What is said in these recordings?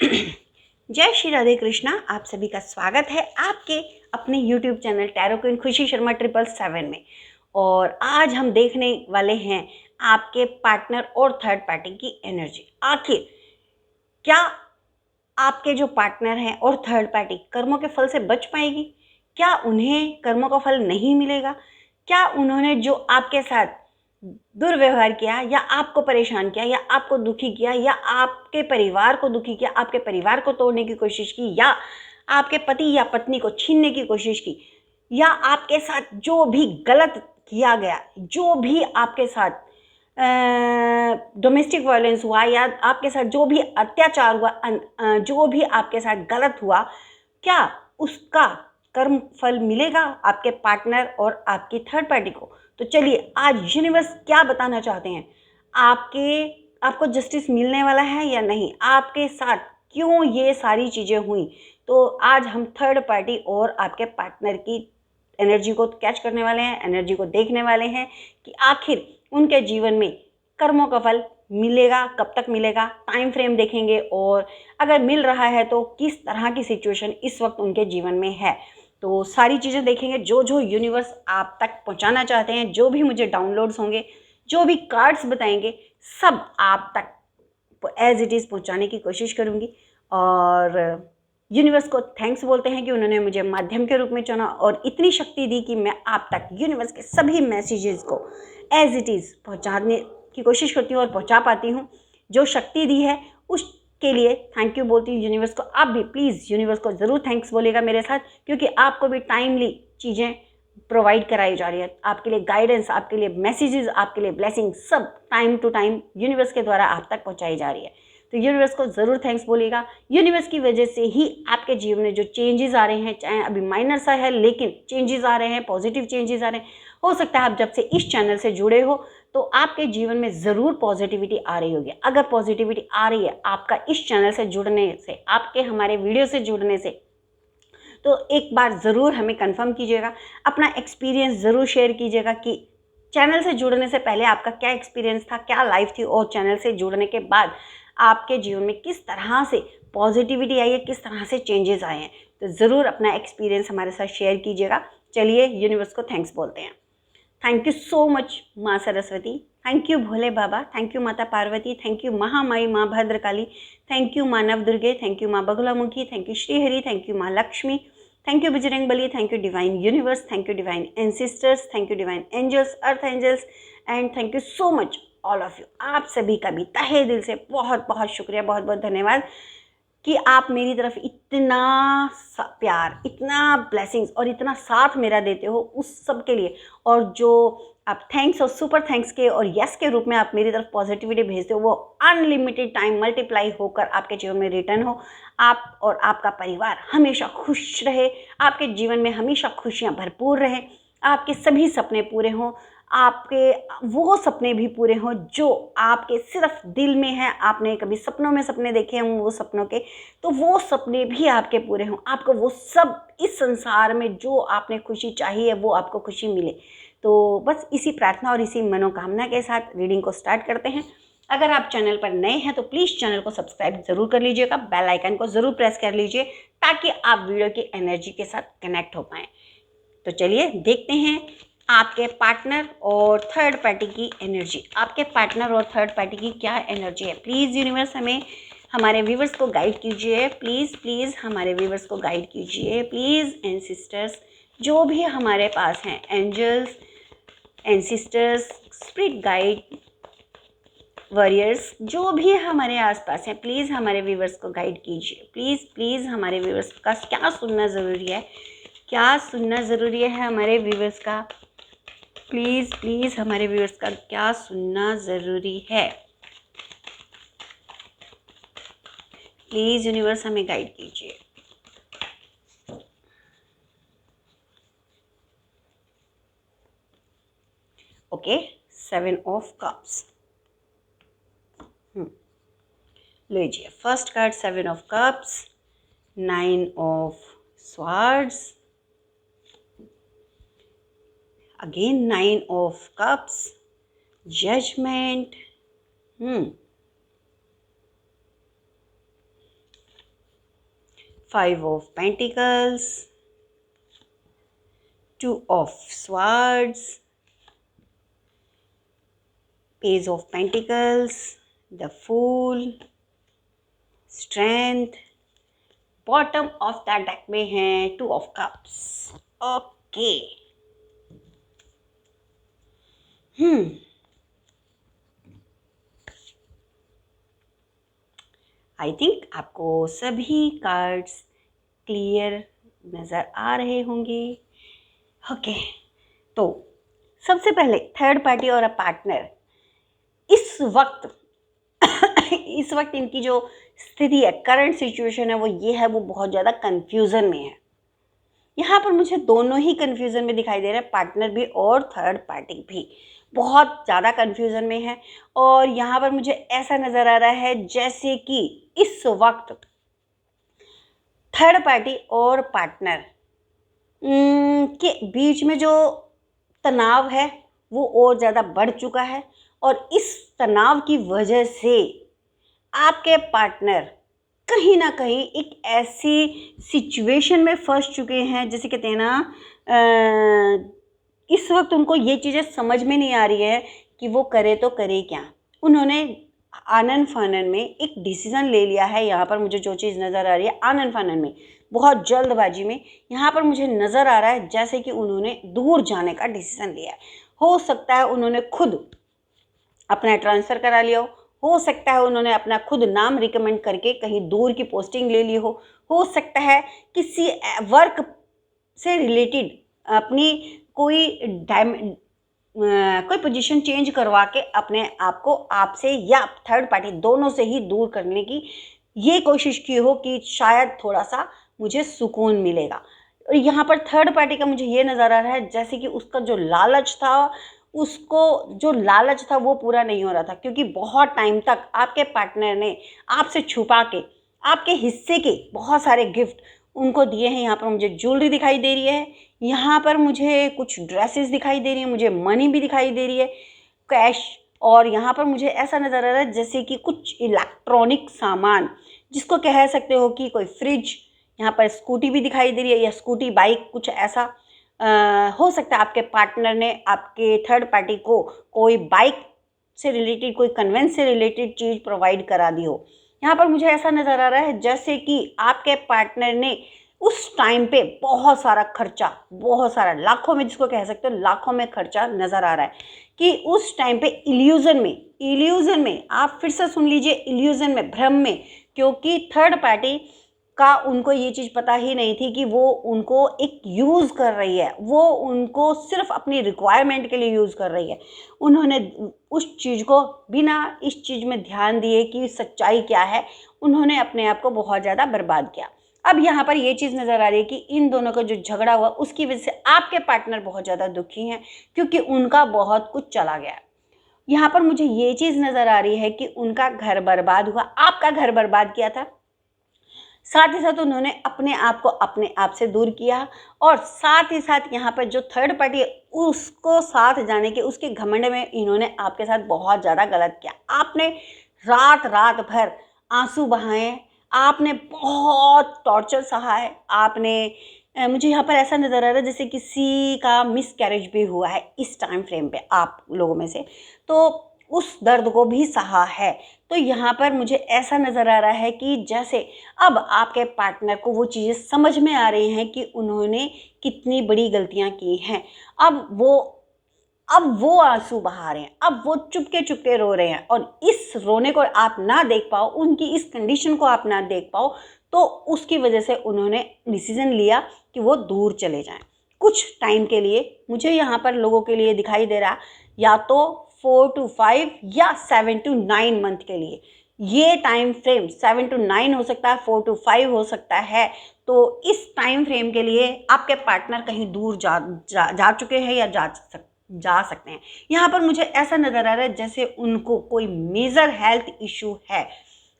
जय श्री राधे कृष्णा। आप सभी का स्वागत है आपके अपने YouTube चैनल टैरो क्वीन खुशी शर्मा 777 में। और आज हम देखने वाले हैं आपके पार्टनर और थर्ड पार्टी की एनर्जी। आखिर क्या आपके जो पार्टनर हैं और थर्ड पार्टी कर्मों के फल से बच पाएगी? क्या उन्हें कर्मों का फल नहीं मिलेगा? क्या उन्होंने जो आपके साथ दुर्व्यवहार किया या आपको परेशान किया या आपको दुखी किया या आपके परिवार को दुखी किया, आपके परिवार को तोड़ने की कोशिश की या आपके पति या पत्नी को छीनने की कोशिश की या आपके साथ जो भी गलत किया गया, जो भी आपके साथ डोमेस्टिक वायलेंस हुआ या आपके साथ जो भी अत्याचार हुआ, जो भी आपके साथ गलत हुआ, क्या उसका कर्म फल मिलेगा आपके पार्टनर और आपकी थर्ड पार्टी को? तो चलिए आज यूनिवर्स क्या बताना चाहते हैं, आपको जस्टिस मिलने वाला है या नहीं, आपके साथ क्यों ये सारी चीज़ें हुई। तो आज हम थर्ड पार्टी और आपके पार्टनर की एनर्जी को कैच करने वाले हैं, एनर्जी को देखने वाले हैं कि आखिर उनके जीवन में कर्मों का फल मिलेगा, कब तक मिलेगा, टाइम फ्रेम देखेंगे और अगर मिल रहा है तो किस तरह की सिचुएशन इस वक्त उनके जीवन में है। तो सारी चीज़ें देखेंगे, जो जो यूनिवर्स आप तक पहुंचाना चाहते हैं, जो भी मुझे डाउनलोड्स होंगे, जो भी कार्ड्स बताएंगे, सब आप तक एज इट इज़ पहुंचाने की कोशिश करूंगी। और यूनिवर्स को थैंक्स बोलते हैं कि उन्होंने मुझे माध्यम के रूप में चुना और इतनी शक्ति दी कि मैं आप तक यूनिवर्स के सभी मैसेजेस को एज इट इज़ पहुंचाने की कोशिश करती हूँ और पहुंचा पाती हूँ। जो शक्ति दी है उसके लिए थैंक यू बोलती हूँ यूनिवर्स को। आप भी प्लीज़ यूनिवर्स को ज़रूर थैंक्स बोलेगा मेरे साथ, क्योंकि आपको भी टाइमली चीज़ें प्रोवाइड कराई जा रही है, आपके लिए गाइडेंस, आपके लिए मैसेजेस, आपके लिए ब्लेसिंग, सब टाइम टू टाइम यूनिवर्स के द्वारा आप तक पहुँचाई जा रही है। तो यूनिवर्स को ज़रूर थैंक्स बोलिएगा। यूनिवर्स की वजह से ही आपके जीवन में जो चेंजेस आ रहे हैं, चाहे अभी माइनर सा है लेकिन चेंजेस आ रहे हैं, पॉजिटिव चेंजेस आ रहे हैं। हो सकता है आप जब से इस चैनल से जुड़े हो तो आपके जीवन में ज़रूर पॉजिटिविटी आ रही होगी। अगर पॉजिटिविटी आ रही है आपका इस चैनल से जुड़ने से, आपके हमारे वीडियो से जुड़ने से, तो एक बार ज़रूर हमें कंफर्म कीजिएगा, अपना एक्सपीरियंस ज़रूर शेयर कीजिएगा कि चैनल से जुड़ने से पहले आपका क्या एक्सपीरियंस था, क्या लाइफ थी, और चैनल से जुड़ने के बाद आपके जीवन में किस तरह से पॉजिटिविटी आई है, किस तरह से चेंजेस आए हैं। तो ज़रूर अपना एक्सपीरियंस हमारे साथ शेयर कीजिएगा। चलिए यूनिवर्स को थैंक्स बोलते हैं। थैंक यू सो मच माँ Saraswati, thank you Bhole Baba, thank you माता पार्वती, थैंक यू महामाई माँ भद्रकाली, थैंक यू माँ नव दुर्गे, थैंक यू माँ Baglamukhi, thank you Shrihari, thank you माँ Lakshmi, thank you Bajrang Bali, thank you divine universe, thank you divine ancestors, thank you divine angels, earth angels, and thank you so much all of you. आप सभी का भी तहे दिल से बहुत बहुत शुक्रिया, बहुत बहुत धन्यवाद कि आप मेरी तरफ इतना प्यार, इतना ब्लेसिंग्स और इतना साथ मेरा देते हो, उस सब के लिए। और जो आप थैंक्स और सुपर थैंक्स के और यस के रूप में आप मेरी तरफ पॉजिटिविटी भेजते हो, वो अनलिमिटेड टाइम मल्टीप्लाई होकर आपके जीवन में रिटर्न हो। आप और आपका परिवार हमेशा खुश रहे, आपके जीवन में हमेशा खुशियाँ भरपूर रहें, आपके सभी सपने पूरे हों, आपके वो सपने भी पूरे हों जो आपके सिर्फ दिल में हैं, आपने कभी सपनों में सपने देखे हों वो सपनों के, तो वो सपने भी आपके पूरे हों। आपको वो सब इस संसार में जो आपने खुशी चाहिए है वो आपको खुशी मिले। तो बस इसी प्रार्थना और इसी मनोकामना के साथ रीडिंग को स्टार्ट करते हैं। अगर आप चैनल पर नए हैं तो प्लीज़ चैनल को सब्सक्राइब ज़रूर कर लीजिएगा, बेल आइकन को ज़रूर प्रेस कर लीजिए ताकि आप वीडियो की एनर्जी के साथ कनेक्ट हो पाएँ। तो चलिए देखते हैं आपके पार्टनर और थर्ड पार्टी की एनर्जी। आपके पार्टनर और थर्ड पार्टी की क्या एनर्जी है? प्लीज़ यूनिवर्स हमें, हमारे व्यूवर्स को गाइड कीजिए, प्लीज़ प्लीज़ हमारे व्यूवर्स को गाइड कीजिए, प्लीज़ एंसिस्टर्स जो भी हमारे पास हैं, angels, ancestors, spirit guide, warriors जो भी हमारे आसपास हैं, प्लीज़ हमारे व्यूवर्स को गाइड कीजिए। प्लीज़ प्लीज़ हमारे व्यूवर्स का क्या सुनना ज़रूरी है, क्या सुनना ज़रूरी है हमारे व्यूवर्स का? प्लीज़ प्लीज़ हमारे व्यूअर्स का क्या सुनना ज़रूरी है? प्लीज़ यूनिवर्स हमें गाइड कीजिए। Okay, 7 of cups. लीजिए first card 7 of cups, 9 of swords, again 9 of cups, judgement, 5 of Pentacles, 2 of Swords, Page of Pentacles, the Fool, Strength. Bottom of the deck में है 2 of Cups. Okay. I think आपको सभी cards clear नज़र आ रहे होंगे. Okay. तो सबसे पहले थर्ड पार्टी और अ पार्टनर इस वक्त इनकी जो स्थिति है, करंट सिचुएशन है, वो ये है, वो बहुत ज़्यादा कंफ्यूजन में है. यहाँ पर मुझे दोनों ही कंफ्यूजन में दिखाई दे रहे हैं, पार्टनर भी और थर्ड पार्टी भी बहुत ज़्यादा कंफ्यूजन में है. और यहाँ पर मुझे ऐसा नज़र आ रहा है जैसे कि इस वक्त थर्ड पार्टी और पार्टनर के बीच में जो तनाव है वो और ज़्यादा बढ़ चुका है. और इस तनाव की वजह से आपके पार्टनर कहीं ना कहीं एक ऐसी सिचुएशन में फंस चुके हैं, जैसे कहते हैं ना, इस वक्त उनको ये चीज़ें समझ में नहीं आ रही है कि वो करे तो करे क्या. उन्होंने आनन फानन में एक डिसीज़न ले लिया है. यहाँ पर मुझे जो चीज़ नज़र आ रही है, आनन फानन में, बहुत जल्दबाजी में, यहाँ पर मुझे नज़र आ रहा है जैसे कि उन्होंने दूर जाने का डिसीज़न लिया है. हो सकता है उन्होंने खुद अपना ट्रांसफ़र करा लिया हो सकता है उन्होंने अपना खुद नाम रिकमेंड करके कहीं दूर की पोस्टिंग ले ली हो सकता है किसी वर्क से रिलेटेड अपनी कोई पोजीशन चेंज करवा के अपने आप को आपसे या थर्ड पार्टी दोनों से ही दूर करने की ये कोशिश की हो कि शायद थोड़ा सा मुझे सुकून मिलेगा. और यहाँ पर थर्ड पार्टी का मुझे ये नज़र आ रहा है जैसे कि उसका जो लालच था, वो पूरा नहीं हो रहा था, क्योंकि बहुत टाइम तक आपके पार्टनर ने आपसे छुपा के आपके हिस्से के बहुत सारे गिफ्ट उनको दिए हैं. यहाँ पर मुझे ज्वेलरी दिखाई दे रही है, यहाँ पर मुझे कुछ ड्रेसेस दिखाई दे रही है, मुझे मनी भी दिखाई दे रही है, कैश. और यहाँ पर मुझे ऐसा नज़र आ रहा है जैसे कि कुछ इलेक्ट्रॉनिक सामान, जिसको कह सकते हो कि कोई फ्रिज, यहाँ पर स्कूटी भी दिखाई दे रही है, या स्कूटी बाइक कुछ ऐसा. हो सकता है आपके पार्टनर ने आपके थर्ड पार्टी को कोई बाइक से रिलेटेड, कोई कन्वेंस से रिलेटेड चीज़ प्रोवाइड करा दी हो. यहाँ पर मुझे ऐसा नज़र आ रहा है जैसे कि आपके पार्टनर ने उस टाइम पे बहुत सारा खर्चा, बहुत सारा, लाखों में, जिसको कह सकते हो लाखों में खर्चा नज़र आ रहा है कि उस टाइम पे इल्यूज़न में आप फिर से सुन लीजिए, इल्यूज़न में, भ्रम में, क्योंकि थर्ड पार्टी का उनको ये चीज़ पता ही नहीं थी कि वो उनको एक यूज़ कर रही है, वो उनको सिर्फ अपनी रिक्वायरमेंट के लिए यूज़ कर रही है. उन्होंने उस चीज़ को बिना इस चीज़ में ध्यान दिए कि सच्चाई क्या है, उन्होंने अपने आप को बहुत ज़्यादा बर्बाद किया. अब यहाँ पर ये चीज़ नज़र आ रही है कि इन दोनों का जो झगड़ा हुआ उसकी वजह से आपके पार्टनर बहुत ज़्यादा दुखी हैं, क्योंकि उनका बहुत कुछ चला गया. यहाँ पर मुझे ये चीज़ नज़र आ रही है कि उनका घर बर्बाद हुआ, आपका घर बर्बाद किया था, साथ ही साथ उन्होंने अपने आप को अपने आप से दूर किया, और साथ ही साथ यहाँ पर जो थर्ड पार्टी है उसको साथ जाने के, उसके घमंड में इन्होंने आपके साथ बहुत ज़्यादा गलत किया. आपने रात भर आंसू बहाए, आपने बहुत टॉर्चर सहा है, आपने मुझे यहाँ पर ऐसा नज़र आ रहा है जैसे किसी का मिस कैरेज भी हुआ है इस टाइम फ्रेम पे आप लोगों में से, तो उस दर्द को भी सहा है. तो यहाँ पर मुझे ऐसा नज़र आ रहा है कि जैसे अब आपके पार्टनर को वो चीज़ें समझ में आ रही हैं कि उन्होंने कितनी बड़ी गलतियाँ की हैं. अब वो आंसू बहा रहे हैं, अब वो चुपके रो रहे हैं, और इस रोने को आप ना देख पाओ, उनकी इस कंडीशन को आप ना देख पाओ, तो उसकी वजह से उन्होंने डिसीज़न लिया कि वो दूर चले जाएं कुछ टाइम के लिए. मुझे यहाँ पर लोगों के लिए दिखाई दे रहा, या तो 4 to 5 या 7 to 9 मंथ के लिए. ये टाइम फ्रेम 7 to 9 हो सकता है, 4 to 5 हो सकता है. तो इस टाइम फ्रेम के लिए आपके पार्टनर कहीं दूर जा चुके हैं या जा सकते हैं. यहाँ पर मुझे ऐसा नज़र आ रहा है जैसे उनको कोई मेजर हेल्थ इशू है,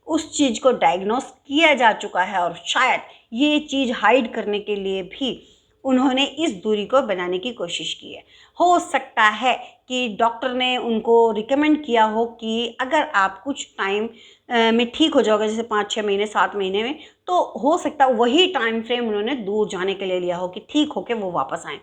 उस चीज़ को डायग्नोस किया जा चुका है, और शायद ये चीज़ हाइड करने के लिए भी उन्होंने इस दूरी को बनाने की कोशिश की है. हो सकता है कि डॉक्टर ने उनको रिकमेंड किया हो कि अगर आप कुछ टाइम में ठीक हो जाओगे, जैसे 5-6 महीने 7 महीने में, तो हो सकता है वही टाइम फ्रेम उन्होंने दूर जाने के लिए लिया हो कि ठीक होके वो वापस आएँ।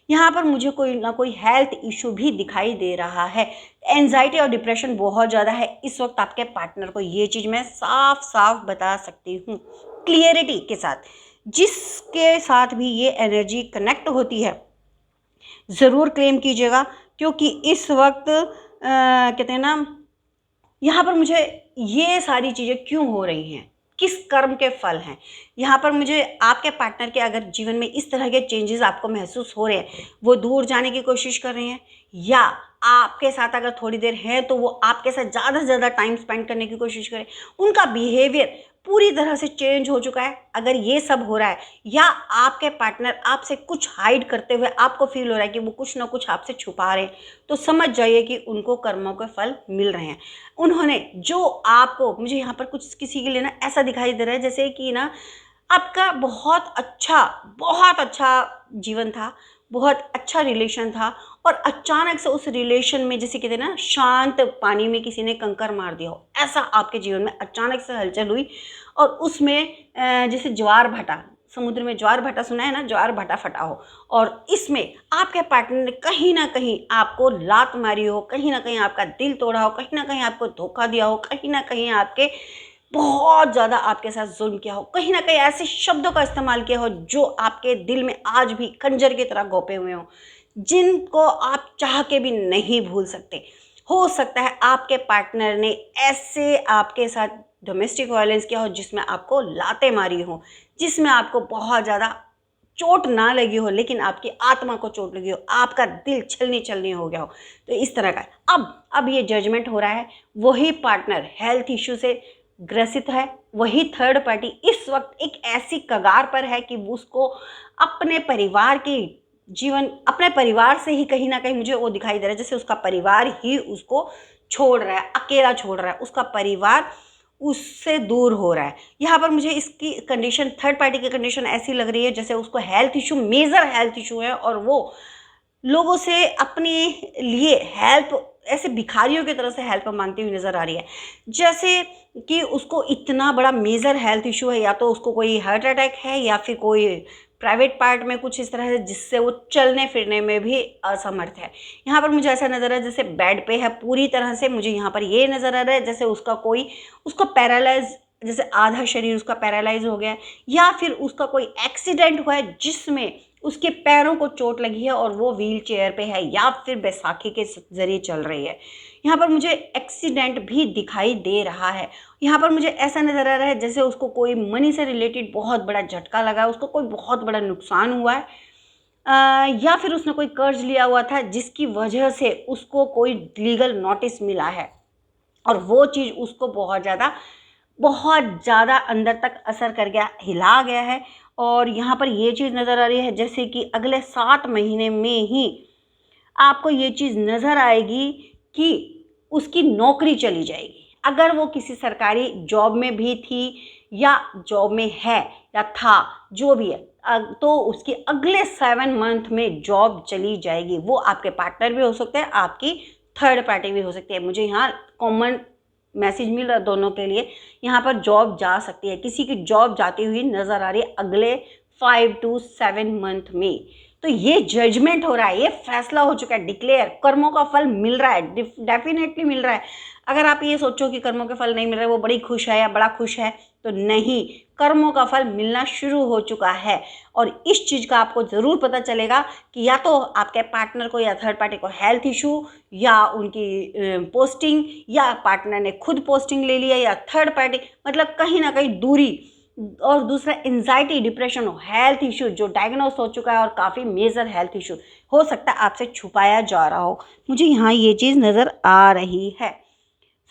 यहाँ पर मुझे कोई ना कोई हेल्थ इशू भी दिखाई दे रहा है। एंजाइटी और डिप्रेशन बहुत ज़्यादा है इस वक्त आपके पार्टनर को, ये चीज़ मैं साफ साफ बता सकती हूँ क्लियरिटी के साथ। जिसके साथ भी ये एनर्जी कनेक्ट होती है ज़रूर क्लेम कीजिएगा, क्योंकि इस वक्त कहते हैं ना, यहाँ पर मुझे ये सारी चीज़ें क्यों हो रही हैं, किस कर्म के फल हैं। यहाँ पर मुझे आपके पार्टनर के अगर जीवन में इस तरह के चेंजेस आपको महसूस हो रहे हैं, वो दूर जाने की कोशिश कर रहे हैं, या आपके साथ अगर थोड़ी देर है तो वो आपके साथ ज़्यादा से ज़्यादा टाइम स्पेंड करने की कोशिश करें, उनका बिहेवियर पूरी तरह से चेंज हो चुका है, अगर ये सब हो रहा है, या आपके पार्टनर आपसे कुछ हाइड करते हुए आपको फील हो रहा है कि वो कुछ ना कुछ आपसे छुपा रहे हैं, तो समझ जाइए कि उनको कर्मों के फल मिल रहे हैं। उन्होंने जो आपको, मुझे यहाँ पर कुछ किसी के लिए ना ऐसा दिखाई दे रहा है जैसे कि ना आपका बहुत अच्छा जीवन था, बहुत अच्छा रिलेशन था, और अचानक से उस रिलेशन में, जैसे कहते हैं ना, शांत पानी में किसी ने कंकर मार दिया हो, ऐसा आपके जीवन में अचानक से हलचल हुई। और उसमें जैसे ज्वार भाटा, समुद्र में ज्वार भाटा सुना है ना, ज्वार भाटा फटा हो, और इसमें आपके पार्टनर ने कहीं ना कहीं आपको लात मारी हो, कहीं ना कहीं आपका दिल तोड़ा हो, कहीं ना कहीं आपको धोखा दिया हो, कहीं ना कहीं आपके बहुत ज़्यादा आपके साथ जुल्म किया हो, कहीं ना कहीं ऐसे शब्दों का इस्तेमाल किया हो जो आपके दिल में आज भी खंजर की तरह घोंपे हुए हों, जिनको आप चाह के भी नहीं भूल सकते। हो सकता है आपके पार्टनर ने ऐसे आपके साथ डोमेस्टिक वायलेंस किया हो जिसमें आपको लातें मारी हो, जिसमें आपको बहुत ज़्यादा चोट ना लगी हो, लेकिन आपकी आत्मा को चोट लगी हो, आपका दिल छलनी छलनी हो गया हो, तो इस तरह का अब ये जजमेंट हो रहा है। वही पार्टनर हेल्थ इश्यू से ग्रसित है, वही थर्ड पार्टी इस वक्त एक ऐसी कगार पर है कि उसको अपने परिवार की जीवन, अपने परिवार से ही कहीं ना कहीं मुझे वो दिखाई दे रहा है जैसे उसका परिवार ही उसको छोड़ रहा है, अकेला छोड़ रहा है, उसका परिवार उससे दूर हो रहा है। यहाँ पर मुझे इसकी कंडीशन, थर्ड पार्टी की कंडीशन ऐसी लग रही है जैसे उसको health issue, major health issue है, और वो लोगों से अपने लिए हेल्प, ऐसे भिखारियों की तरह से हेल्प मांगती हुई नज़र आ रही है, जैसे कि उसको इतना बड़ा मेजर हेल्थ इशू है, या तो उसको कोई हार्ट अटैक है, या फिर कोई प्राइवेट पार्ट में कुछ इस तरह से जिससे वो चलने फिरने में भी असमर्थ है। यहाँ पर मुझे ऐसा नज़र आ रहा है जैसे बेड पे है पूरी तरह से, मुझे यहाँ पर ये नज़र आ रहा है जैसे उसको पैरालाइज, जैसे आधा शरीर उसका पैरालाइज हो गया है, या फिर उसका कोई एक्सीडेंट हुआ है जिसमें उसके पैरों को चोट लगी है और वो व्हील चेयर पे है, या फिर बैसाखी के ज़रिए चल रही है। यहाँ पर मुझे एक्सीडेंट भी दिखाई दे रहा है। यहाँ पर मुझे ऐसा नज़र आ रहा है जैसे उसको कोई मनी से रिलेटेड बहुत बड़ा झटका लगा है, उसको कोई बहुत बड़ा नुकसान हुआ है, या फिर उसने कोई कर्ज लिया हुआ था जिसकी वजह से उसको कोई लीगल नोटिस मिला है, और वो चीज़ उसको बहुत ज़्यादा अंदर तक असर कर गया, हिला गया है। और यहाँ पर ये चीज़ नज़र आ रही है जैसे कि अगले 7 महीने में ही आपको ये चीज़ नज़र आएगी कि उसकी नौकरी चली जाएगी। अगर वो किसी सरकारी जॉब में भी थी, या जॉब में है, या था, जो भी है, तो उसकी अगले 7 मंथ में जॉब चली जाएगी। वो आपके पार्टनर भी हो सकते हैं, आपकी थर्ड पार्टी भी हो सकती है। मुझे यहाँ कॉमन मैसेज मिल रहा है दोनों के लिए, यहाँ पर जॉब जा सकती है, किसी की जॉब जाती हुई नज़र आ रही है अगले 5 to 7 मंथ में। तो ये जजमेंट हो रहा है, ये फैसला हो चुका है, डिक्लेयर, कर्मों का फल मिल रहा है, डेफिनेटली मिल रहा है। अगर आप ये सोचो कि कर्मों के फल नहीं मिल रहे, वो बड़ी खुश है या बड़ा खुश है, तो नहीं, कर्मों का फल मिलना शुरू हो चुका है। और इस चीज़ का आपको ज़रूर पता चलेगा कि या तो आपके पार्टनर को या थर्ड पार्टी को हेल्थ इशू, या उनकी पोस्टिंग, या पार्टनर ने खुद पोस्टिंग ले लिया, या थर्ड पार्टी, मतलब कहीं ना कहीं दूरी, और दूसरा एंजाइटी, डिप्रेशन हो, हेल्थ इशू जो डायग्नोस हो चुका है, और काफ़ी मेजर हेल्थ इशू हो सकता है आपसे छुपाया जा रहा हो। मुझे यहाँ ये चीज़ नज़र आ रही है।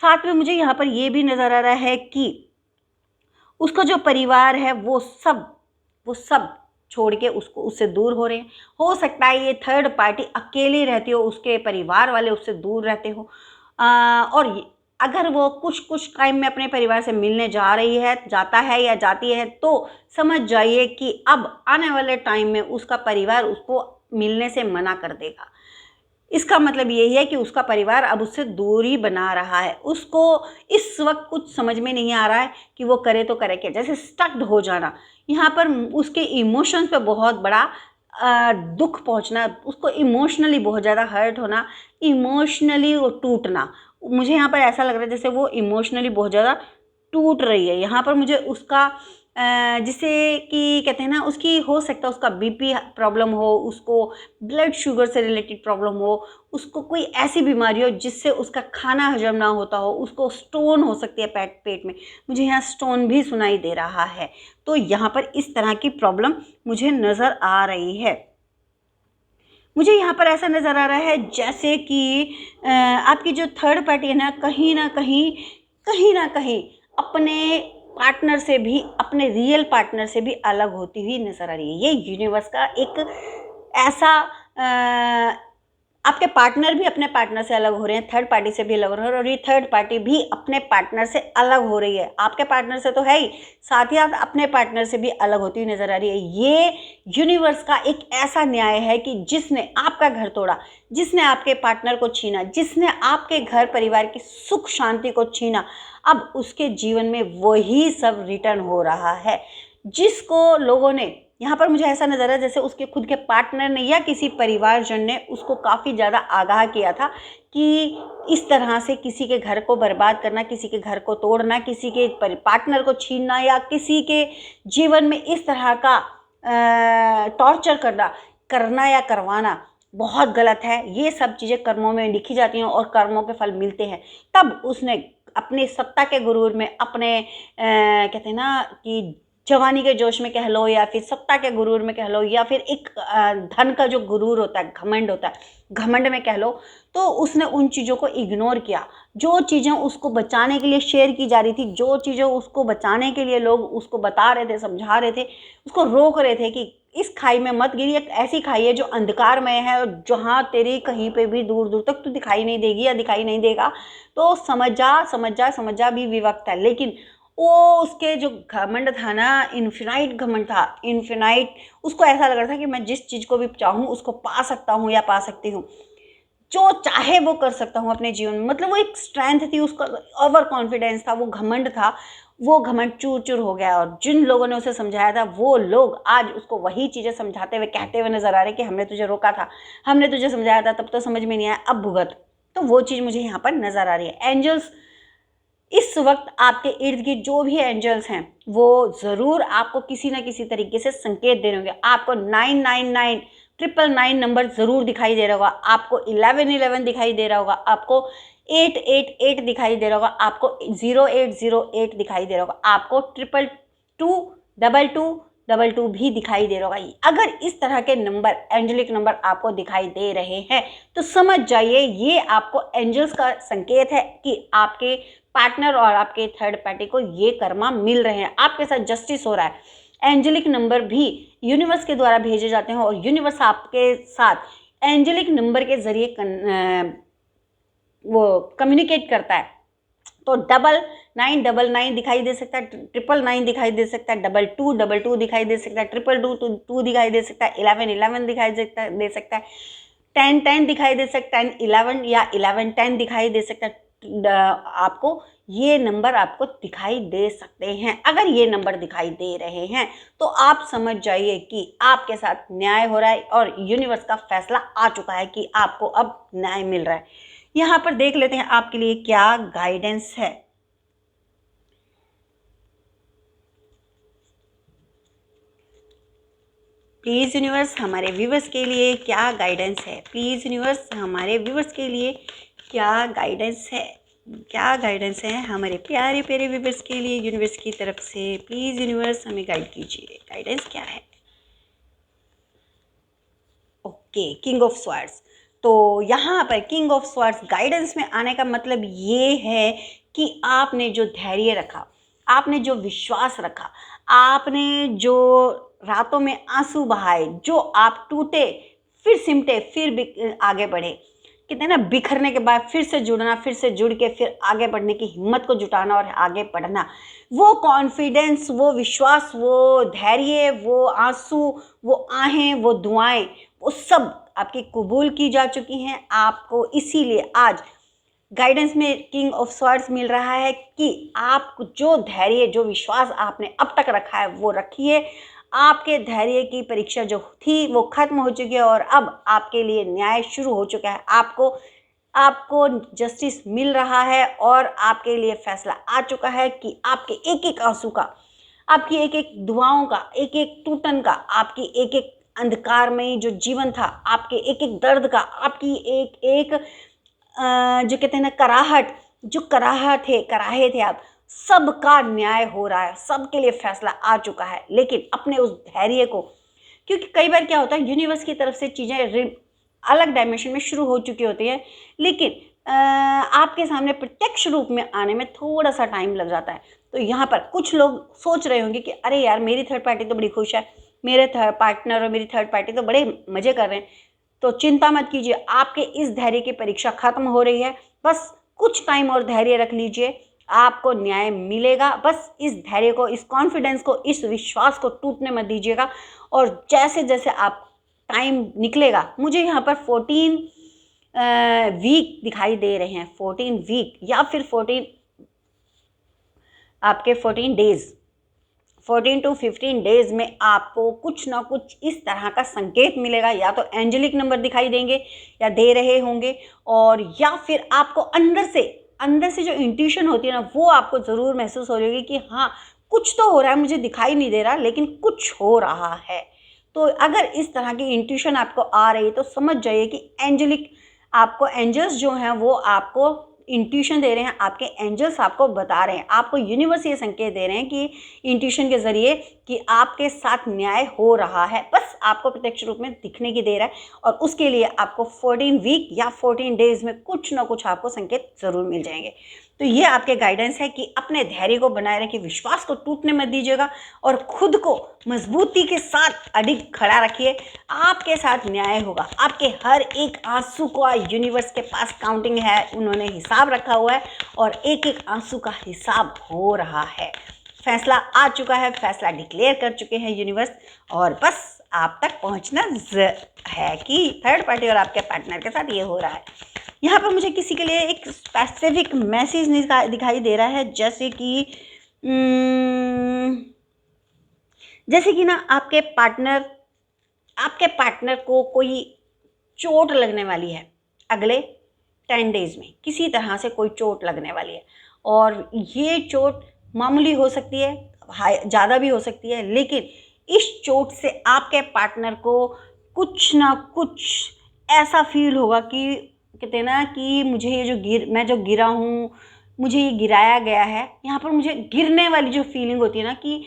साथ में मुझे यहाँ पर ये भी नज़र आ रहा है कि उसका जो परिवार है वो सब छोड़ के उससे दूर हो रहे हैं। हो सकता है ये थर्ड पार्टी अकेली रहती हो, उसके परिवार वाले उससे दूर रहते हो, और अगर वो कुछ टाइम में अपने परिवार से मिलने जाता है या जाती है, तो समझ जाइए कि अब आने वाले टाइम में उसका परिवार उसको मिलने से मना कर देगा। इसका मतलब यही है कि उसका परिवार अब उससे दूरी बना रहा है। उसको इस वक्त कुछ समझ में नहीं आ रहा है कि वो करे तो करे क्या, जैसे स्टक्ड हो जाना। यहाँ पर उसके इमोशंस पे बहुत बड़ा दुख पहुँचना, उसको इमोशनली बहुत ज़्यादा हर्ट होना, इमोशनली वो टूटना। मुझे यहाँ पर ऐसा लग रहा है जैसे वो इमोशनली बहुत ज़्यादा टूट रही है। यहाँ पर मुझे उसका जिसे कि कहते हैं ना, उसकी हो सकता है उसका बीपी प्रॉब्लम हो, उसको ब्लड शुगर से रिलेटेड प्रॉब्लम हो, उसको कोई ऐसी बीमारी हो जिससे उसका खाना हजम ना होता हो, उसको स्टोन हो सकती है पेट में। मुझे यहाँ स्टोन भी सुनाई दे रहा है। तो यहाँ पर इस तरह की प्रॉब्लम मुझे नज़र आ रही है। मुझे यहाँ पर ऐसा नज़र आ रहा है जैसे कि आपकी जो थर्ड पार्टी है ना, कहीं ना कहीं अपने पार्टनर से भी, अपने रियल पार्टनर से भी अलग होती हुई नज़र आ रही है। ये यूनिवर्स का एक ऐसा आपके पार्टनर भी अपने पार्टनर से अलग हो रहे हैं, थर्ड पार्टी से भी अलग हो रहे हैं, और ये थर्ड पार्टी भी अपने पार्टनर से अलग हो रही है। आपके पार्टनर से तो है ही, साथ ही साथ अपने पार्टनर से भी अलग होती हुई नजर आ रही है। ये यूनिवर्स का एक ऐसा न्याय है कि जिसने आपका घर तोड़ा, जिसने आपके पार्टनर को छीना, जिसने आपके घर परिवार की सुख शांति को छीना, अब उसके जीवन में वही सब रिटर्न हो रहा है। जिसको लोगों ने, यहाँ पर मुझे ऐसा नज़र है जैसे उसके खुद के पार्टनर ने या किसी परिवारजन ने उसको काफ़ी ज़्यादा आगाह किया था कि इस तरह से किसी के घर को बर्बाद करना, किसी के घर को तोड़ना, किसी के पार्टनर को छीनना या किसी के जीवन में इस तरह का टॉर्चर करना या करवाना बहुत गलत है। ये सब चीज़ें कर्मों में लिखी जाती हैं और कर्मों के फल मिलते हैं। तब उसने अपनी सत्ता के गुरूर में, अपने कहते हैं ना कि जवानी के जोश में कह लो, या फिर सत्ता के गुरूर में कह लो, या फिर एक धन का जो गुरूर होता है, घमंड होता है, घमंड में कह लो, तो उसने उन चीज़ों को इग्नोर किया। जो चीज़ें उसको बचाने के लिए शेयर की जा रही थी, जो चीज़ें उसको बचाने के लिए लोग उसको बता रहे थे, समझा रहे थे, उसको रोक रहे थे कि इस खाई में मत गिरी। एक ऐसी खाई है जो अंधकारमय है और जहाँ तेरी कहीं पे भी दूर दूर तक तू दिखाई नहीं देगी या दिखाई नहीं देगा, तो समझ जा भी विवक्त है। लेकिन वो उसके जो घमंड था ना, इन्फिनाइट घमंड था, इन्फिनाइट। उसको ऐसा लग रहा था कि मैं जिस चीज़ को भी चाहूँ उसको पा सकता हूँ या पा सकती हूँ, जो चाहे वो कर सकता हूँ अपने जीवन में। मतलब वो एक स्ट्रेंथ थी, उसका ओवर कॉन्फिडेंस था, वो घमंड था। वो घमंड चूर चूर हो गया, और जिन लोगों ने उसे समझाया था वो लोग आज उसको वही चीज़ें समझाते हुए, कहते हुए नजर आ रहे कि हमने तुझे रोका था, हमने तुझे समझाया था, तब तो समझ में नहीं आया, अब भुगत। तो वो चीज़ मुझे यहाँ पर नजर आ रही है। एंजल्स इस वक्त आपके इर्द गिर्द जो भी एंजल्स हैं वो ज़रूर आपको किसी ना किसी तरीके से संकेत दे रहे होंगे। आपको 999 999 नंबर ज़रूर दिखाई दे रहा होगा, आपको 1111 दिखाई दे रहा होगा, आपको 888 दिखाई दे रहा होगा, आपको 0808 दिखाई दे रहा होगा, आपको 222 भी दिखाई दे रहा होगा। अगर इस तरह के नंबर, एंजेलिक नंबर आपको दिखाई दे रहे हैं तो समझ जाइए ये आपको एंजल्स का संकेत है कि आपके पार्टनर और आपके थर्ड पार्टी को ये कर्मा मिल रहे हैं, आपके साथ जस्टिस हो रहा है। एंजेलिक नंबर भी यूनिवर्स के द्वारा भेजे जाते हैं और यूनिवर्स आपके साथ एंजेलिक नंबर के जरिए वो कम्युनिकेट करता है। तो 9999 दिखाई दे सकता है, 999 दिखाई दे सकता है, 2222 दिखाई दे सकता है, 222 दिखाई दे सकता है, 1111 दिखाई दे सकता है, 1010 दिखाई दे सकता है, 11 या 1110 दिखाई दे सकता है। आपको ये नंबर आपको दिखाई दे सकते हैं। अगर ये नंबर दिखाई दे रहे हैं तो आप समझ जाइए कि आपके साथ न्याय हो रहा है और यूनिवर्स का फैसला आ चुका है कि आपको अब न्याय मिल रहा है। यहाँ पर देख लेते हैं आपके लिए क्या गाइडेंस है। प्लीज़ यूनिवर्स हमारे व्यूवर्स के लिए क्या गाइडेंस है, प्लीज़ यूनिवर्स हमारे व्यूवर्स के लिए क्या गाइडेंस है, क्या गाइडेंस है हमारे प्यारे प्यारे व्यूवर्स के लिए यूनिवर्स की तरफ से। प्लीज़ यूनिवर्स हमें गाइड कीजिए, गाइडेंस क्या है। Okay, king of swords. तो यहाँ पर किंग ऑफ स्वॉर्ड्स गाइडेंस में आने का मतलब ये है कि आपने जो धैर्य रखा, आपने जो विश्वास रखा, आपने जो रातों में आंसू बहाए, जो आप टूटे फिर सिमटे फिर आगे बढ़े, कहते हैं ना बिखरने के बाद फिर से जुड़ना, फिर से जुड़ के फिर आगे बढ़ने की हिम्मत को जुटाना और आगे बढ़ना, वो कॉन्फिडेंस, वो विश्वास, वो धैर्य, वो आंसू, वो आहें, वो दुआएं, वो सब आपकी कबूल की जा चुकी हैं। आपको इसीलिए आज गाइडेंस में किंग ऑफ स्वॉर्ड्स मिल रहा है कि आप जो धैर्य, जो विश्वास आपने अब तक रखा है वो रखिए। आपके धैर्य की परीक्षा जो थी वो खत्म हो चुकी है और अब आपके लिए न्याय शुरू हो चुका है। आपको जस्टिस मिल रहा है और आपके लिए फैसला आ चुका है कि आपके एक एक आंसू का, आपकी एक एक दुआओं का, एक एक टूटन का, आपकी एक एक अंधकार में जो जीवन था, आपके एक एक दर्द का, आपकी एक एक जो कहते हैं ना कराहट, जो कराहे थे आप, सबका न्याय हो रहा है, सबके लिए फैसला आ चुका है। लेकिन अपने उस धैर्य को, क्योंकि कई बार क्या होता है यूनिवर्स की तरफ से चीज़ें अलग डायमेंशन में शुरू हो चुकी होती है, लेकिन आपके सामने प्रत्यक्ष रूप में आने में थोड़ा सा टाइम लग जाता है। तो यहाँ पर कुछ लोग सोच रहे होंगे कि अरे यार, मेरी थर्ड पार्टी तो बड़ी खुश है, मेरे थर्ड पार्टनर और मेरी थर्ड पार्टी तो बड़े मज़े कर रहे हैं। तो चिंता मत कीजिए, आपके इस धैर्य की परीक्षा खत्म हो रही है। बस कुछ टाइम और धैर्य रख लीजिए, आपको न्याय मिलेगा। बस इस धैर्य को, इस कॉन्फिडेंस को, इस विश्वास को टूटने मत दीजिएगा। और जैसे जैसे आप टाइम निकलेगा, मुझे यहाँ पर 14 वीक दिखाई दे रहे हैं, 14 वीक या फिर 14 डेज, 14 to 15 डेज में आपको कुछ ना कुछ इस तरह का संकेत मिलेगा। या तो एंजेलिक नंबर दिखाई देंगे या दे रहे होंगे, और या फिर आपको अंदर से जो इंट्यूशन होती है ना, वो आपको ज़रूर महसूस हो रही होगी कि हाँ, कुछ तो हो रहा है, मुझे दिखाई नहीं दे रहा लेकिन कुछ हो रहा है। तो अगर इस तरह की इंट्यूशन आपको आ रही है तो समझ जाइए कि आपको एंजल्स जो हैं वो आपको इंट्यूशन दे रहे हैं, आपके एंजल्स आपको बता रहे हैं, आपको यूनिवर्स ये संकेत दे रहे हैं कि इंट्यूशन के ज़रिए कि आपके साथ न्याय हो रहा है। बस आपको प्रत्यक्ष रूप में दिखने की देर है, और उसके लिए आपको 14 वीक या 14 डेज में कुछ ना कुछ आपको संकेत ज़रूर मिल जाएंगे। तो ये आपके गाइडेंस है कि अपने धैर्य को बनाए रखिए, विश्वास को टूटने मत दीजिएगा और खुद को मजबूती के साथ अडिग खड़ा रखिए। आपके साथ न्याय होगा, आपके हर एक आंसू का यूनिवर्स के पास काउंटिंग है, उन्होंने हिसाब रखा हुआ है और एक एक आंसू का हिसाब हो रहा है। फैसला आ चुका है, फैसला डिक्लेयर कर चुके हैं यूनिवर्स, और बस आप तक पहुंचना है कि थर्ड पार्टी और आपके पार्टनर के साथ ये हो रहा है। यहाँ पर मुझे किसी के लिए एक स्पेसिफिक मैसेज दिखाई दे रहा है, जैसे कि ना आपके पार्टनर को कोई चोट लगने वाली है अगले 10 डेज में, किसी तरह से कोई चोट लगने वाली है। और ये चोट मामूली हो सकती है, ज़्यादा भी हो सकती है, लेकिन इस चोट से आपके पार्टनर को कुछ ना कुछ ऐसा फील होगा कि कहते हैं ना कि मुझे ये मैं जो गिरा हूँ, मुझे ये गिराया गया है। यहाँ पर मुझे गिरने वाली जो फीलिंग होती है ना कि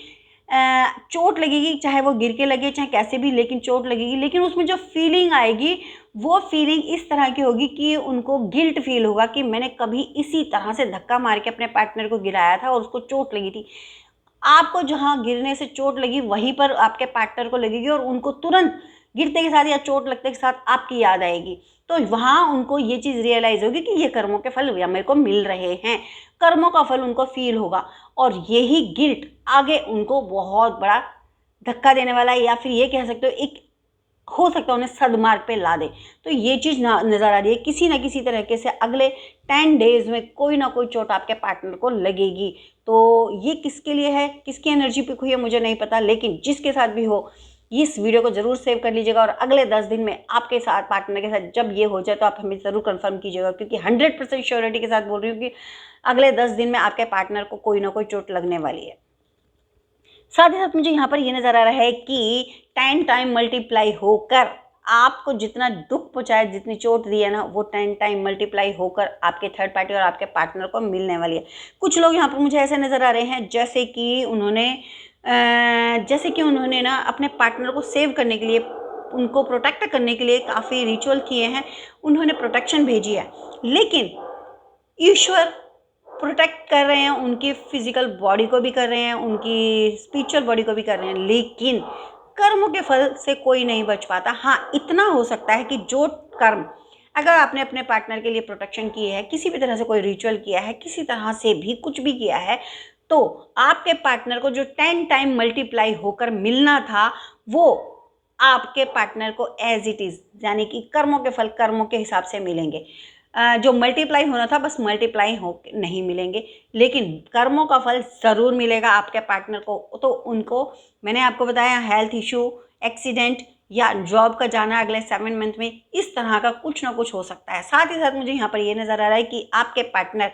चोट लगेगी, चाहे वो गिर के लगे चाहे कैसे भी, लेकिन चोट लगेगी। लेकिन उसमें जो फीलिंग आएगी वो फीलिंग इस तरह की होगी कि उनको गिल्ट फील होगा कि मैंने कभी इसी तरह से धक्का मार के अपने पार्टनर को गिराया था और उसको चोट लगी थी। आपको जहाँ गिरने से चोट लगी वहीं पर आपके पार्टनर को लगेगी और उनको तुरंत गिरते के साथ या चोट लगते के साथ आपकी याद आएगी। तो वहाँ उनको ये चीज़ रियलाइज़ होगी कि ये कर्मों के फल या मेरे को मिल रहे हैं, कर्मों का फल उनको फील होगा। और यही गिल्ट आगे उनको बहुत बड़ा धक्का देने वाला है, या फिर ये कह सकते हो एक हो सकता है उन्हें सदमार्ग पे ला दे। तो ये चीज़ नज़र आ रही है, किसी न किसी तरीके से अगले 10 डेज में कोई ना कोई चोट आपके पार्टनर को लगेगी। तो ये किसके लिए है, किसकी एनर्जी पिक हुई है मुझे नहीं पता, लेकिन जिसके साथ भी हो इस वीडियो को ज़रूर सेव कर लीजिएगा। और अगले 10 दिन में आपके साथ पार्टनर के साथ जब ये हो जाए तो आप हमें ज़रूर कंफर्म कीजिएगा, क्योंकि 100% श्योरिटी के साथ बोल रही हूँ कि अगले 10 दिन में आपके पार्टनर को कोई ना कोई चोट लगने वाली है। साथ ही साथ मुझे यहाँ पर ये नज़र आ रहा है कि 10 टाइम मल्टीप्लाई होकर आपको जितना दुख पहुँचाया, जितनी चोट दी है ना, वो 10 टाइम मल्टीप्लाई होकर आपके थर्ड पार्टी और आपके पार्टनर को मिलने वाली है। कुछ लोग यहाँ पर मुझे ऐसे नज़र आ रहे हैं जैसे कि उन्होंने ना अपने पार्टनर को सेव करने के लिए, उनको प्रोटेक्ट करने के लिए काफ़ी रिचुअल किए हैं, उन्होंने प्रोटेक्शन भेजी है, लेकिन ईश्वर प्रोटेक्ट कर रहे हैं, उनकी फिजिकल बॉडी को भी कर रहे हैं, उनकी स्पिरिचुअल बॉडी को भी कर रहे हैं, लेकिन कर्मों के फल से कोई नहीं बच पाता। हाँ, इतना हो सकता है कि जो कर्म अगर आपने अपने पार्टनर के लिए प्रोटेक्शन की है, किसी भी तरह से कोई रिचुअल किया है, किसी तरह से भी कुछ भी किया है, तो आपके पार्टनर को जो 10 टाइम मल्टीप्लाई होकर मिलना था वो आपके पार्टनर को एज इट इज़, यानी कि कर्मों के फल कर्मों के हिसाब से मिलेंगे। जो मल्टीप्लाई होना था बस मल्टीप्लाई हो नहीं मिलेंगे, लेकिन कर्मों का फल ज़रूर मिलेगा आपके पार्टनर को। तो उनको मैंने आपको बताया, हेल्थ इशू, एक्सीडेंट या जॉब का जाना अगले 7 मंथ में, इस तरह का कुछ ना कुछ हो सकता है। साथ ही साथ मुझे यहाँ पर ये नज़र आ रहा है कि आपके पार्टनर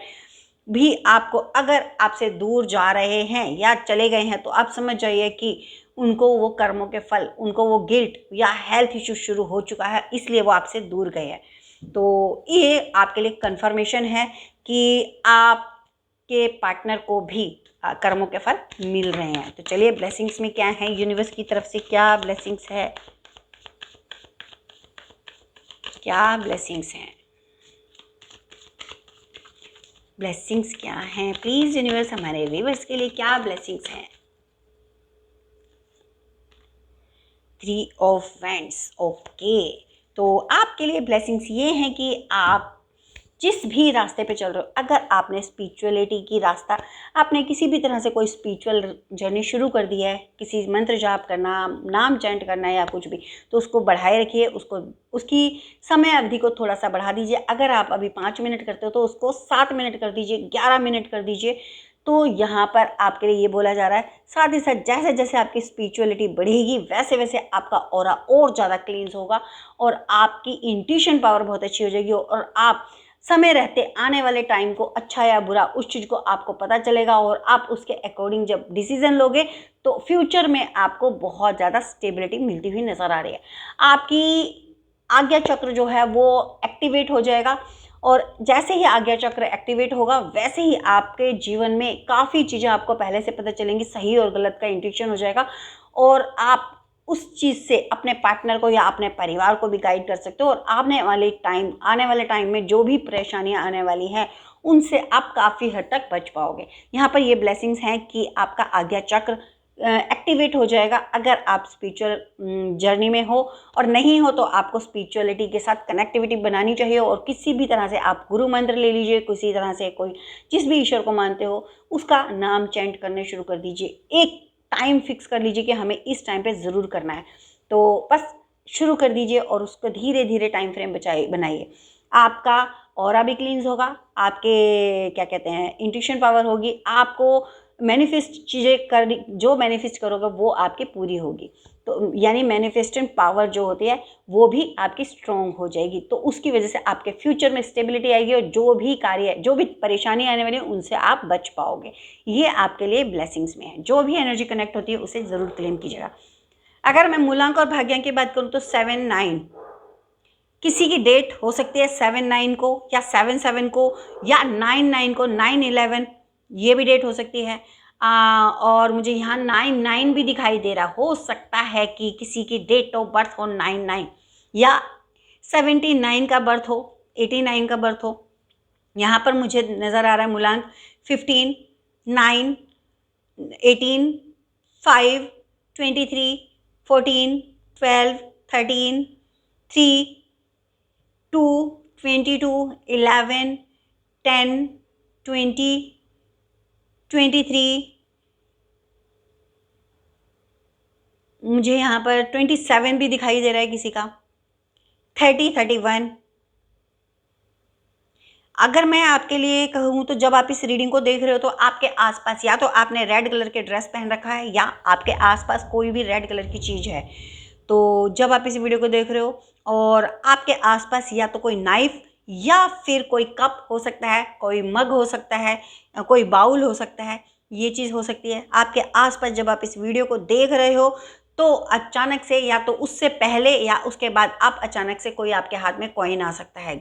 भी आपको, अगर आपसे दूर जा रहे हैं या चले गए हैं, तो आप समझ जाइए कि उनको वो कर्मों के फल, उनको वो गिल्ट या हेल्थ इशू शुरू हो चुका है, इसलिए वो आपसे दूर गए हैं। तो ये आपके लिए कंफर्मेशन है कि आपके पार्टनर को भी कर्मों के फल मिल रहे हैं। तो चलिए ब्लेसिंग्स में क्या है, यूनिवर्स की तरफ से क्या ब्लेसिंग्स है, क्या ब्लेसिंग्स हैं, ब्लेसिंग्स क्या हैं प्लीज़ यूनिवर्स, हमारे व्यूअर्स के लिए क्या ब्लेसिंग्स हैं। 3 ऑफ वैंड्स, ओके। तो आपके लिए ब्लेसिंग्स ये हैं कि आप जिस भी रास्ते पे चल रहे हो, अगर आपने स्पिरिचुअलिटी की रास्ता, आपने किसी भी तरह से कोई स्पिरिचुअल जर्नी शुरू कर दी है, किसी मंत्र जाप करना, नाम चैंट करना या कुछ भी, तो उसको बढ़ाए रखिए, उसको उसकी समय अवधि को थोड़ा सा बढ़ा दीजिए। अगर आप अभी 5 मिनट करते हो तो उसको 7 मिनट कर दीजिए, 11 मिनट कर दीजिए। तो यहाँ पर आपके लिए ये बोला जा रहा है। साथ ही साथ जैसे जैसे आपकी स्पिरिचुअलिटी बढ़ेगी, वैसे वैसे आपका ऑरा और ज़्यादा क्लींस होगा और आपकी इंट्यूशन पावर बहुत अच्छी हो जाएगी और आप समय रहते आने वाले टाइम को, अच्छा या बुरा, उस चीज़ को आपको पता चलेगा और आप उसके अकॉर्डिंग जब डिसीजन लोगे तो फ्यूचर में आपको बहुत ज़्यादा स्टेबिलिटी मिलती हुई नज़र आ रही है। आपकी आज्ञा चक्र जो है वो एक्टिवेट हो जाएगा और जैसे ही आज्ञा चक्र एक्टिवेट होगा, वैसे ही आपके जीवन में काफ़ी चीज़ें आपको पहले से पता चलेंगी, सही और गलत का इंट्यूशन हो जाएगा और आप उस चीज़ से अपने पार्टनर को या अपने परिवार को भी गाइड कर सकते हो और आने वाले टाइम में जो भी परेशानियां आने वाली हैं, उनसे आप काफ़ी हद तक बच पाओगे। यहाँ पर ये ब्लेसिंग्स हैं कि आपका आज्ञा चक्र एक्टिवेट हो जाएगा अगर आप स्पिरिचुअल जर्नी में हो, और नहीं हो तो आपको स्पिरिचुअलिटी के साथ कनेक्टिविटी बनानी चाहिए और किसी भी तरह से आप गुरु मंत्र ले लीजिए, किसी तरह से कोई जिस भी ईश्वर को मानते हो उसका नाम चैंट करने शुरू कर दीजिए। एक टाइम फिक्स कर लीजिए कि हमें इस टाइम पे ज़रूर करना है, तो बस शुरू कर दीजिए और उसको धीरे धीरे टाइम फ्रेम बनाइए। आपका ऑरा भी क्लींस होगा, आपके क्या कहते हैं इंट्यूशन पावर होगी, आपको मैनिफेस्ट चीज़ें कर, जो मैनिफेस्ट करोगे वो आपकी पूरी होगी। तो यानी मैनिफेस्टेशन पावर जो होती है वो भी आपकी स्ट्रॉन्ग हो जाएगी, तो उसकी वजह से आपके फ्यूचर में स्टेबिलिटी आएगी और जो भी कार्य, जो भी परेशानी आने वाली है उनसे आप बच पाओगे। ये आपके लिए ब्लेसिंग्स में है। जो भी एनर्जी कनेक्ट होती है उसे ज़रूर क्लेम कीजिएगा। अगर मैं मूलांक और भाग्यांक की बात करूँ तो 7-9 किसी की डेट हो सकती है 7-9 को या 7-7 को या 9-9 को, 9-11 ये भी डेट हो सकती है। और मुझे यहाँ 9-9 भी दिखाई दे रहा, हो सकता है कि किसी की डेट ऑफ बर्थ हो 9-9 या 79 का बर्थ हो, 89 का बर्थ हो। यहाँ पर मुझे नज़र आ रहा है मूलांक 15, 9, 18, 5, 23, 14, 12, 13, 3, 2, 22, 11, 10, 20, 23, मुझे यहाँ पर 27 भी दिखाई दे रहा है किसी का, 30, 31। अगर मैं आपके लिए कहूँ तो जब आप इस रीडिंग को देख रहे हो तो आपके आसपास या तो आपने रेड कलर के ड्रेस पहन रखा है या आपके आसपास कोई भी रेड कलर की चीज़ है। तो जब आप इस वीडियो को देख रहे हो और आपके आसपास या तो कोई नाइफ या फिर कोई कप हो सकता है, कोई मग हो सकता है, कोई बाउल हो सकता है, ये चीज़ हो सकती है आपके आसपास। जब आप इस वीडियो को देख रहे हो तो अचानक से या तो उससे पहले या उसके बाद आप अचानक से कोई आपके हाथ में कॉइन आ सकता है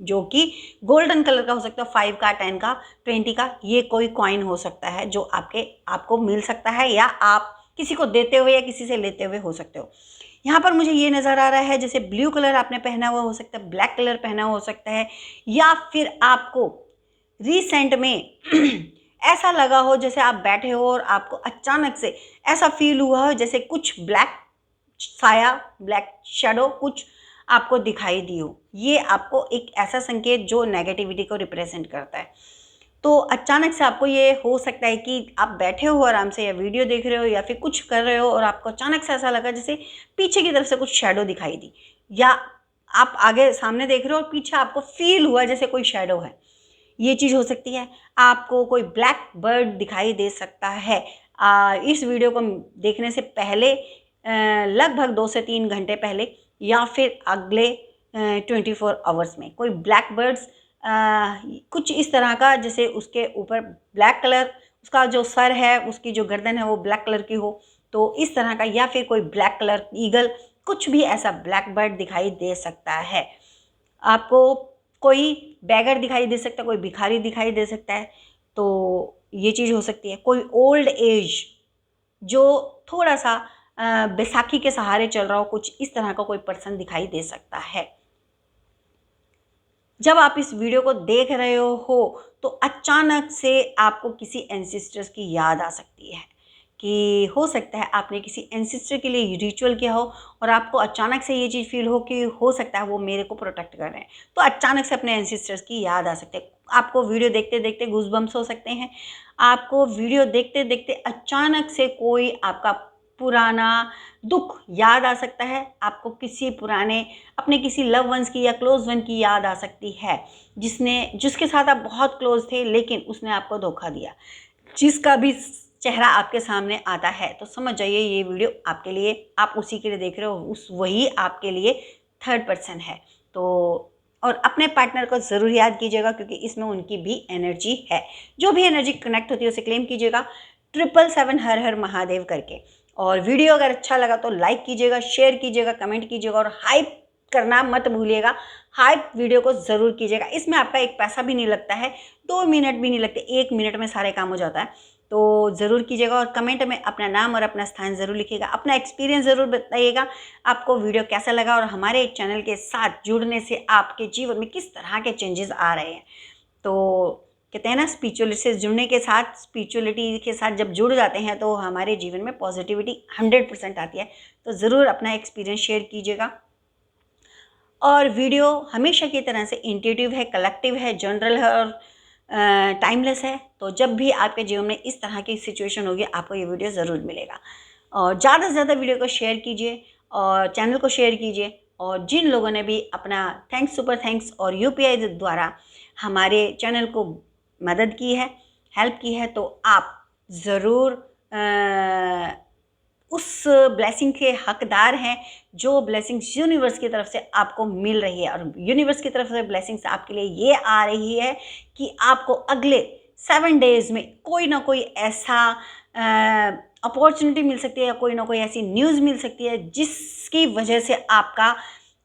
जो कि गोल्डन कलर का हो सकता है, 5 का, 10 का, 20 का, ये कोई कॉइन हो सकता है जो आपको मिल सकता है या आप किसी को देते हुए या किसी से लेते हुए हो सकते हो। यहाँ पर मुझे ये नज़र आ रहा है जैसे ब्लू कलर आपने पहना हुआ हो सकता है, ब्लैक कलर पहना हुआ हो सकता है, या फिर आपको रिसेंट में ऐसा लगा हो जैसे आप बैठे हो और आपको अचानक से ऐसा फील हुआ हो जैसे कुछ ब्लैक साया, ब्लैक शैडो कुछ आपको दिखाई दी हो। ये आपको एक ऐसा संकेत जो नेगेटिविटी को रिप्रेजेंट करता है। तो अचानक से आपको ये हो सकता है कि आप बैठे हो आराम से या वीडियो देख रहे हो या फिर कुछ कर रहे हो और आपको अचानक से ऐसा लगा जैसे पीछे की तरफ से कुछ शैडो दिखाई दी, या आप आगे सामने देख रहे हो और पीछे आपको फील हुआ जैसे कोई शैडो है। ये चीज़ हो सकती है। आपको कोई ब्लैक बर्ड दिखाई दे सकता है। इस वीडियो को देखने से पहले लगभग 2 से 3 घंटे पहले या फिर अगले 24 आवर्स में कोई ब्लैक बर्ड्स कुछ इस तरह का, जैसे उसके ऊपर ब्लैक कलर, उसका जो सर है, उसकी जो गर्दन है वो ब्लैक कलर की हो, तो इस तरह का, या फिर कोई ब्लैक कलर ईगल, कुछ भी ऐसा ब्लैक बर्ड दिखाई दे सकता है। आपको कोई बैगर दिखाई दे सकता है, कोई भिखारी दिखाई दे सकता है, तो ये चीज़ हो सकती है। कोई ओल्ड एज जो थोड़ा सा बैसाखी के सहारे चल रहा हो, कुछ इस तरह का कोई पर्सन दिखाई दे सकता है। जब आप इस वीडियो को देख रहे हो तो अचानक से आपको किसी एंसेस्टर्स की याद आ सकती है कि हो सकता है आपने किसी एंसेस्टर के लिए रिचुअल किया हो और आपको अचानक से ये चीज़ फील हो कि हो सकता है वो मेरे को प्रोटेक्ट कर रहे हैं, तो अचानक से अपने एंसेस्टर्स की याद आ सकती है। आपको वीडियो देखते देखते गूज़बम्प्स हो सकते हैं। आपको वीडियो देखते देखते अचानक से कोई आपका पुराना दुख याद आ सकता है। आपको किसी पुराने अपने किसी लव वंस की या क्लोज वन की याद आ सकती है, जिसके साथ आप बहुत क्लोज थे लेकिन उसने आपको धोखा दिया। जिसका भी चेहरा आपके सामने आता है तो समझ जाइए ये वीडियो आपके लिए, आप उसी के लिए देख रहे हो, वही आपके लिए थर्ड पर्सन है। तो और अपने पार्टनर को ज़रूर याद कीजिएगा क्योंकि इसमें उनकी भी एनर्जी है। जो भी एनर्जी कनेक्ट होती है उसे क्लेम कीजिएगा 777 हर हर महादेव करके। और वीडियो अगर अच्छा लगा तो लाइक कीजिएगा, शेयर कीजिएगा, कमेंट कीजिएगा और हाइप करना मत भूलिएगा। हाइप वीडियो को ज़रूर कीजिएगा। इसमें आपका एक पैसा भी नहीं लगता है, 2 मिनट भी नहीं लगते, 1 मिनट में सारे काम हो जाता है। तो ज़रूर कीजिएगा और कमेंट में अपना नाम और अपना स्थान ज़रूर लिखिएगा। अपना एक्सपीरियंस ज़रूर बताइएगा, आपको वीडियो कैसा लगा और हमारे चैनल के साथ जुड़ने से आपके जीवन में किस तरह के चेंजेस आ रहे हैं। तो कहते हैं ना, स्पिरिचुअलिटी से जुड़ने के साथ, स्पिरिचुअलिटी के साथ जब जुड़ जाते हैं तो हमारे जीवन में पॉजिटिविटी 100% आती है। तो ज़रूर अपना एक्सपीरियंस शेयर कीजिएगा। और वीडियो हमेशा की तरह से इंट्यूटिव है, कलेक्टिव है, जनरल है और टाइमलेस है। तो जब भी आपके जीवन में इस तरह की सिचुएशन होगी आपको ये वीडियो ज़रूर मिलेगा। और ज़्यादा से ज़्यादा वीडियो को शेयर कीजिए और चैनल को शेयर कीजिए। और जिन लोगों ने भी अपना थैंक्स, सुपर थैंक्स और UPI द्वारा हमारे चैनल को मदद की है, हेल्प की है, तो आप ज़रूर उस ब्लेसिंग के हकदार हैं जो ब्लेसिंग्स यूनिवर्स की तरफ से आपको मिल रही है। और यूनिवर्स की तरफ से ब्लेसिंग्स आपके लिए ये आ रही है कि आपको अगले 7 डेज़ में कोई ना कोई ऐसा अपॉर्चुनिटी मिल सकती है या कोई ना कोई ऐसी न्यूज़ मिल सकती है जिसकी वजह से आपका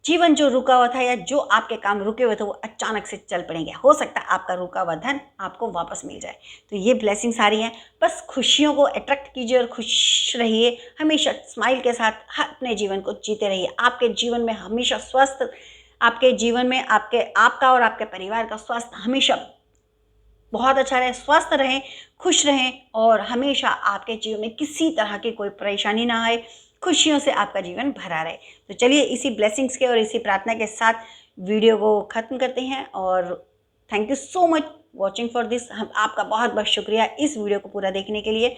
जीवन जो रुका हुआ था या जो आपके काम रुके हुए थे वो अचानक से चल पड़ेंगे। हो सकता है आपका रुका हुआ धन आपको वापस मिल जाए। तो ये ब्लेसिंग्स आ रही हैं। बस खुशियों को अट्रैक्ट कीजिए और खुश रहिए, हमेशा स्माइल के साथ अपने जीवन को जीते रहिए। आपके जीवन में हमेशा स्वस्थ, आपके जीवन में आपका और आपके परिवार का स्वास्थ्य हमेशा बहुत अच्छा रहे, स्वस्थ रहें, खुश रहें और हमेशा आपके जीवन में किसी तरह की कोई परेशानी ना आए, खुशियों से आपका जीवन भरा रहे। तो चलिए इसी ब्लेसिंग्स के और इसी प्रार्थना के साथ वीडियो को ख़त्म करते हैं। और thank you so much watching for this. हम आपका बहुत बहुत शुक्रिया इस वीडियो को पूरा देखने के लिए।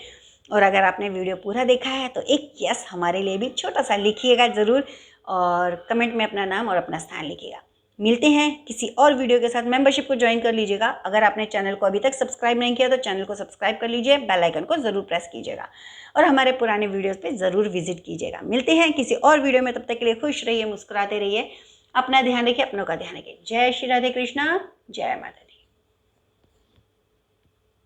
और अगर आपने वीडियो पूरा देखा है तो एक यस हमारे लिए भी छोटा सा लिखिएगा ज़रूर और कमेंट में अपना नाम और अपना स्थान लिखिएगा। मिलते हैं किसी और वीडियो के साथ। मेंबरशिप को ज्वाइन कर लीजिएगा। अगर आपने चैनल को अभी तक सब्सक्राइब नहीं किया तो चैनल को सब्सक्राइब कर लीजिए, बेल आइकन को ज़रूर प्रेस कीजिएगा और हमारे पुराने वीडियोस पे ज़रूर विजिट कीजिएगा। मिलते हैं किसी और वीडियो में, तब तक के लिए खुश रहिए, मुस्कुराते रहिए, अपना ध्यान रखिए, अपनों का ध्यान रखिए। जय श्री राधे कृष्णा, जय माता।